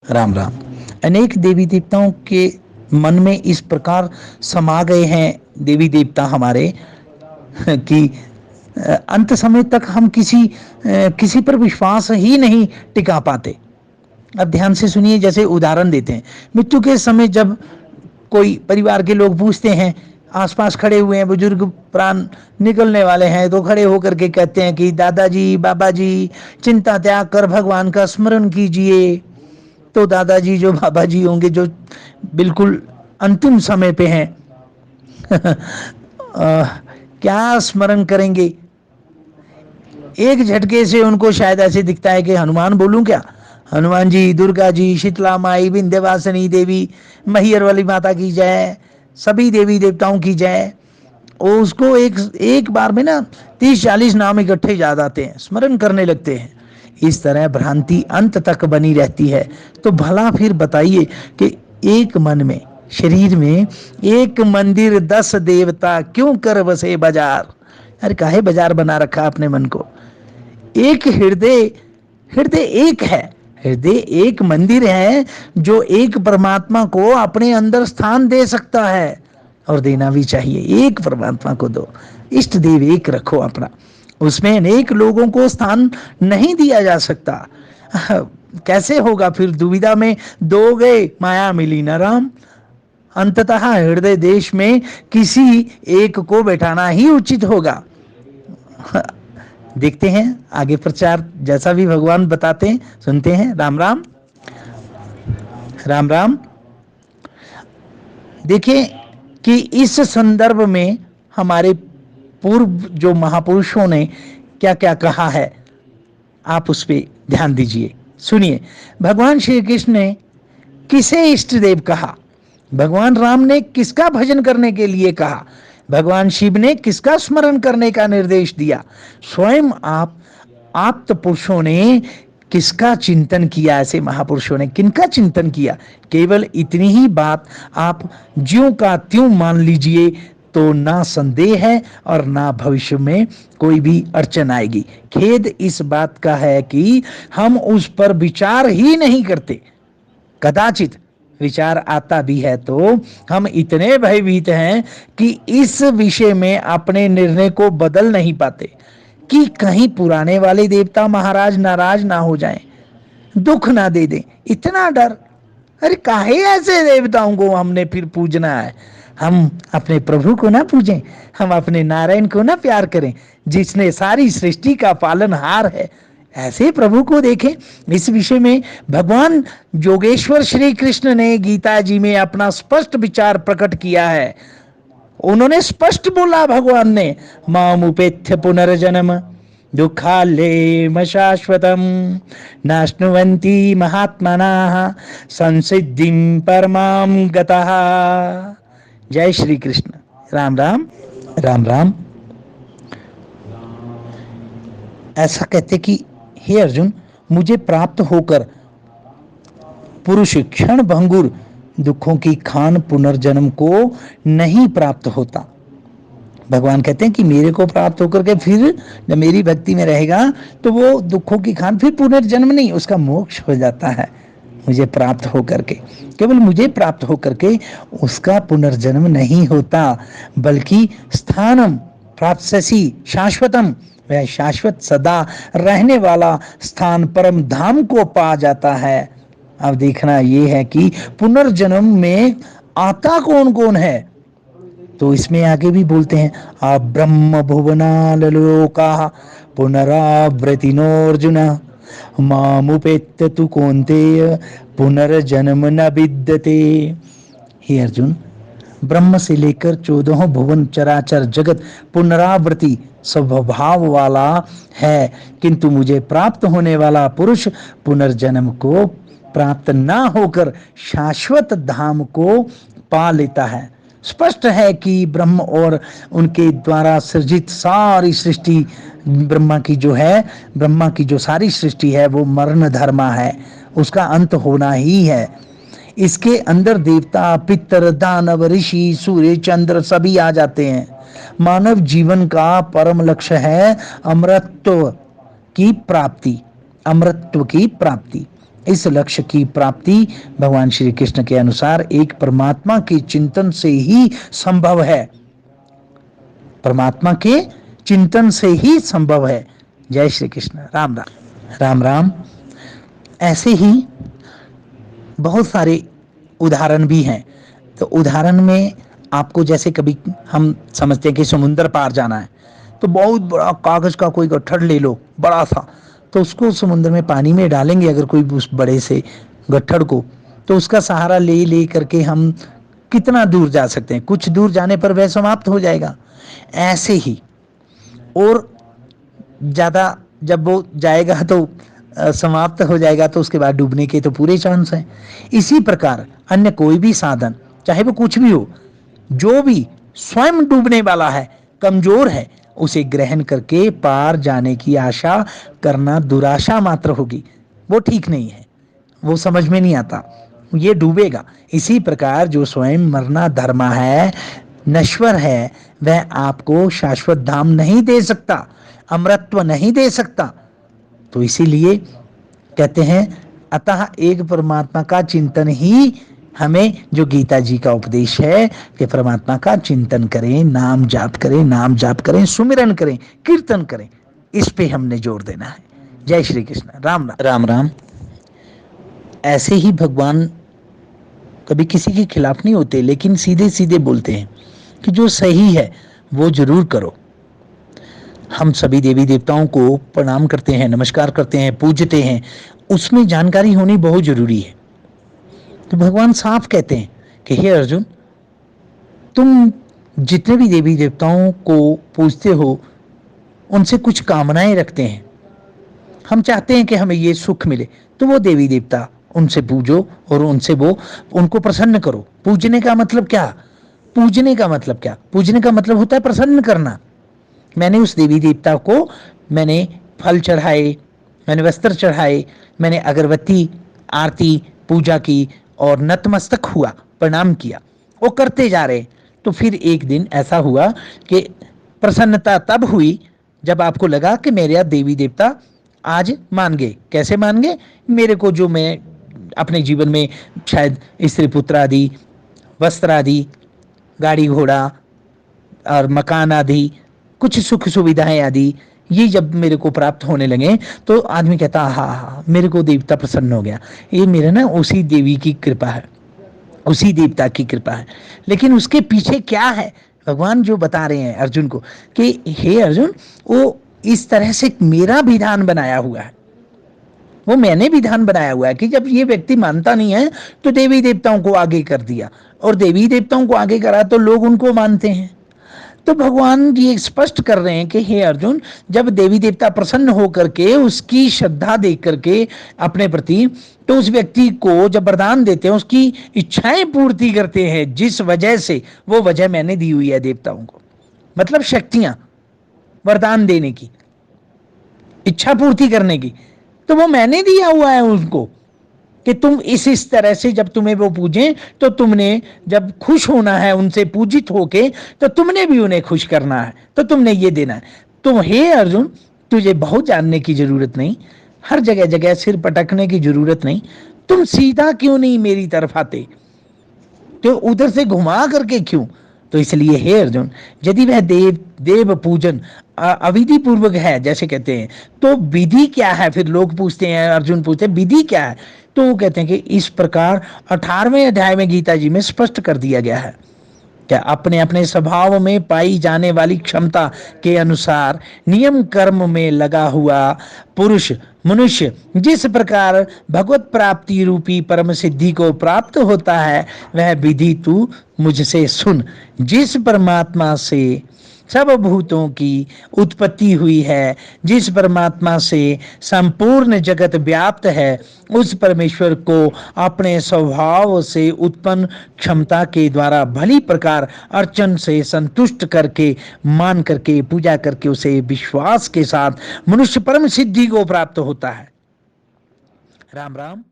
राम राम। अनेक देवी देवताओं के मन में इस प्रकार समा गए हैं देवी देवता हमारे कि अंत समय तक हम किसी पर विश्वास ही नहीं टिका पाते। अब ध्यान से सुनिए, जैसे उदाहरण देते हैं, मृत्यु के समय जब कोई परिवार के लोग पूछते हैं, आसपास खड़े हुए हैं बुजुर्ग, प्राण निकलने वाले हैं, तो खड़े होकर के कहते हैं कि दादाजी बाबा जी चिंता त्याग कर भगवान का स्मरण कीजिए। तो दादाजी जो बाबा जी होंगे, जो बिल्कुल अंतिम समय पे हैं क्या स्मरण करेंगे। एक झटके से उनको शायद ऐसे दिखता है कि हनुमान बोलूं क्या, हनुमान जी, दुर्गा जी, शीतला माई, विंध्यवासिनी देवी, मैहर वाली माता की जय, सभी देवी देवताओं की जय। और उसको एक एक बार में ना 30-40 नाम इकट्ठे याद आते हैं, स्मरण करने लगते हैं। इस तरह भ्रांति अंत तक बनी रहती है। तो भला फिर बताइए कि एक मन में, शरीर में एक मंदिर 10 देवता, क्यों कर बसे बाजार। अरे काहे बाजार बना रखा अपने मन को। एक हृदय, हृदय एक है, हृदय एक मंदिर है जो एक परमात्मा को अपने अंदर स्थान दे सकता है, और देना भी चाहिए। एक परमात्मा को दो, इष्ट देव एक रखो अपना, उसमें अनेक लोगों को स्थान नहीं दिया जा सकता। कैसे होगा फिर, दुविधा में दो गए माया मिली न राम। अंततः हृदय देश में किसी एक को बैठाना ही उचित होगा। देखते हैं आगे प्रचार, जैसा भी भगवान बताते हैं सुनते हैं। राम राम। राम राम। देखिए कि इस संदर्भ में हमारे पूर्व जो महापुरुषों ने क्या क्या कहा है, आप उस पर ध्यान दीजिए, सुनिए। भगवान श्री कृष्ण ने किसे इष्ट देव कहा, भगवान राम ने किसका भजन करने के लिए कहा, भगवान शिव ने किसका स्मरण करने का निर्देश दिया, स्वयं आप आप्त पुरुषों ने किसका चिंतन किया, ऐसे महापुरुषों ने किनका चिंतन किया। केवल इतनी ही बात आप ज्यों का त्यों मान लीजिए तो ना संदेह है और ना भविष्य में कोई भी अड़चन आएगी। खेद इस बात का है कि हम उस पर विचार ही नहीं करते। कदाचित विचार आता भी है तो हम इतने भयभीत हैं कि इस विषय में अपने निर्णय को बदल नहीं पाते कि कहीं पुराने वाले देवता महाराज नाराज ना हो जाएं, दुख ना दे दें, इतना डर। अरे काहे ऐसे देवताओं को हमने फिर पूजना है। हम अपने प्रभु को ना पूजें, हम अपने नारायण को ना प्यार करें, जिसने सारी सृष्टि का पालनहार है। ऐसे प्रभु को देखें। इस विषय में भगवान योगेश्वर श्री कृष्ण ने गीता जी में अपना स्पष्ट विचार प्रकट किया है। उन्होंने स्पष्ट बोला भगवान ने, मामुपेत्य पुनर्जन्म दुःखालेम शाश्वतम नाश्नुवन्ति महात्मनाः संसिद्धिं परमां गतः। जय श्री कृष्ण। राम राम। राम राम। ऐसा कहते कि हे अर्जुन, मुझे प्राप्त होकर पुरुष क्षण भंगुर दुखों की खान पुनर्जन्म को नहीं प्राप्त होता। भगवान कहते हैं कि मेरे को प्राप्त होकर के फिर जब मेरी भक्ति में रहेगा तो वो दुखों की खान, फिर पुनर्जन्म नहीं, उसका मोक्ष हो जाता है। मुझे प्राप्त होकर के, केवल मुझे प्राप्त होकर के उसका पुनर्जन्म नहीं होता, बल्कि स्थानम प्राप्स्यसि शाश्वतम, वह शाश्वत सदा रहने वाला स्थान परम धाम को पा जाता है। अब देखना ये है कि पुनर्जन्म में आता कौन कौन है। तो इसमें आगे भी बोलते हैं, आ ब्रह्म भुवनालोका पुनरावृतिनोर्जुन मामुपेत्य तु कौन्तेय पुनर्जन्म न विद्यते। हे अर्जुन, ब्रह्म से लेकर 14 भुवन चराचर जगत पुनरावृत्ति स्वभाव वाला है, किंतु मुझे प्राप्त होने वाला पुरुष पुनर्जन्म को प्राप्त ना होकर शाश्वत धाम को पा लेता है। स्पष्ट है कि ब्रह्म और उनके द्वारा सृजित सारी सृष्टि, ब्रह्मा की जो सारी सृष्टि है वो मरण धर्मा है, उसका अंत होना ही है। इसके अंदर देवता, पितर, दानव, ऋषि, सूर्य, चंद्र सभी आ जाते हैं। मानव जीवन का परम लक्ष्य है अमरत्व की प्राप्ति, अमरत्व की प्राप्ति। इस लक्ष्य की प्राप्ति भगवान श्री कृष्ण के अनुसार एक परमात्मा के चिंतन से ही संभव है। परमात्मा के चिंतन से ही संभव है। जय श्री कृष्ण। राम राम। राम राम। ऐसे ही बहुत सारे उदाहरण भी हैं। तो उदाहरण में आपको जैसे कभी हम समझते हैं कि समुद्र पार जाना है, तो बहुत बड़ा कागज का कोई गट्ठर ले लो बड़ा सा, तो उसको समुद्र में पानी में डालेंगे अगर कोई उस बड़े से गट्ठर को, तो उसका सहारा ले ले करके हम कितना दूर जा सकते हैं। कुछ दूर जाने पर वह समाप्त हो जाएगा। ऐसे ही और ज़्यादा जब वो जाएगा तो समाप्त हो जाएगा, तो उसके बाद डूबने के तो पूरे चांस हैं। इसी प्रकार अन्य कोई भी साधन, चाहे वो कुछ भी हो, जो भी स्वयं डूबने वाला है, कमजोर है, उसे ग्रहण करके पार जाने की आशा करना दुराशा मात्र होगी। वो ठीक नहीं है, वो समझ में नहीं आता, ये डूबेगा। इसी प्रकार जो स्वयं मरना धर्मा है, नश्वर है, वह आपको शाश्वत धाम नहीं दे सकता, अमरत्व नहीं दे सकता। तो इसीलिए कहते हैं अतः एक परमात्मा का चिंतन ही हमें, जो गीता जी का उपदेश है कि परमात्मा का चिंतन करें, नाम जाप करें, नाम जाप करें, सुमिरन करें, कीर्तन करें, इस पे हमने जोर देना है। जय श्री कृष्ण। राम राम। राम राम। ऐसे ही भगवान कभी किसी के खिलाफ नहीं होते, लेकिन सीधे सीधे बोलते हैं कि जो सही है वो जरूर करो। हम सभी देवी देवताओं को प्रणाम करते हैं, नमस्कार करते हैं, पूजते हैं, उसमें जानकारी होनी बहुत जरूरी है। तो भगवान साफ कहते हैं कि हे अर्जुन, तुम जितने भी देवी देवताओं को पूजते हो, उनसे कुछ कामनाएं रखते हैं। हम चाहते हैं कि हमें ये सुख मिले, तो वो देवी देवता उनसे पूजो और उनसे वो उनको प्रसन्न करो। पूजने का मतलब क्या? पूजने का मतलब क्या? पूजने का मतलब होता है प्रसन्न करना। मैंने उस देवी देवता को, मैंने फल चढ़ाए, मैंने वस्त्र चढ़ाए, मैंने अगरबत्ती आरती पूजा की और नतमस्तक हुआ, प्रणाम किया, वो करते जा रहे। तो फिर एक दिन ऐसा हुआ कि प्रसन्नता तब हुई जब आपको लगा कि मेरे देवी देवता आज मान गए। कैसे मान गए? मेरे को जो मैं अपने जीवन में शायद स्त्री पुत्र आदि, वस्त्र आदि, गाड़ी घोड़ा और मकान आदि, कुछ सुख सुविधाएं आदि, ये जब मेरे को प्राप्त होने लगे तो आदमी कहता हाँ, मेरे को देवता प्रसन्न हो गया। ये मेरे ना उसी देवी की कृपा है, उसी देवता की कृपा है। लेकिन उसके पीछे क्या है? भगवान जो बता रहे हैं अर्जुन को कि हे अर्जुन, वो इस तरह से मेरा विधान बनाया हुआ है, वो मैंने विधान बनाया हुआ है कि जब ये व्यक्ति मानता नहीं है तो देवी देवताओं को आगे कर दिया, और देवी देवताओं को आगे करा तो लोग उनको मानते हैं। तो भगवान जी स्पष्ट कर रहे हैं कि हे अर्जुन, जब देवी देवता प्रसन्न होकर के उसकी श्रद्धा देख करके अपने प्रति, तो उस व्यक्ति को जब वरदान देते हैं, उसकी इच्छाएं पूर्ति करते हैं, जिस वजह से वो वजह मैंने दी हुई है देवताओं को, मतलब शक्तियां वरदान देने की, इच्छा पूर्ति करने की, तो वो मैंने दिया हुआ है उनको कि तुम इस तरह से जब तुम्हें वो पूजें, तो तुमने जब खुश होना है उनसे पूजित होके, तो तुमने भी उन्हें खुश करना है, तो तुमने ये देना है। तो हे अर्जुन, तुझे बहुत जानने की जरूरत नहीं, हर जगह जगह सिर पटकने की जरूरत नहीं, तुम सीधा क्यों नहीं मेरी तरफ आते, तो उधर से घुमा करके क्यों? तो इसलिए हे अर्जुन, यदि वह देव पूजन अविधि पूर्वक है, जैसे कहते हैं, तो विधि क्या है? फिर लोग पूछते हैं, अर्जुन पूछते हैं विधि क्या है? तो वो कहते हैं कि इस प्रकार 18वें अध्याय में गीता जी में स्पष्ट कर दिया गया है क्या अपने अपने स्वभाव में पाई जाने वाली क्षमता के अनुसार नियम कर्म में लगा हुआ पुरुष मनुष्य जिस प्रकार भगवत प्राप्ति रूपी परम सिद्धि को प्राप्त होता है, वह विधि तू मुझसे सुन। जिस परमात्मा से सब भूतों की उत्पत्ति हुई है, जिस परमात्मा से संपूर्ण जगत व्याप्त है, उस परमेश्वर को अपने स्वभाव से उत्पन्न क्षमता के द्वारा भली प्रकार अर्चन से संतुष्ट करके, मान करके, पूजा करके, उसे विश्वास के साथ मनुष्य परम सिद्धि को प्राप्त होता है। राम राम।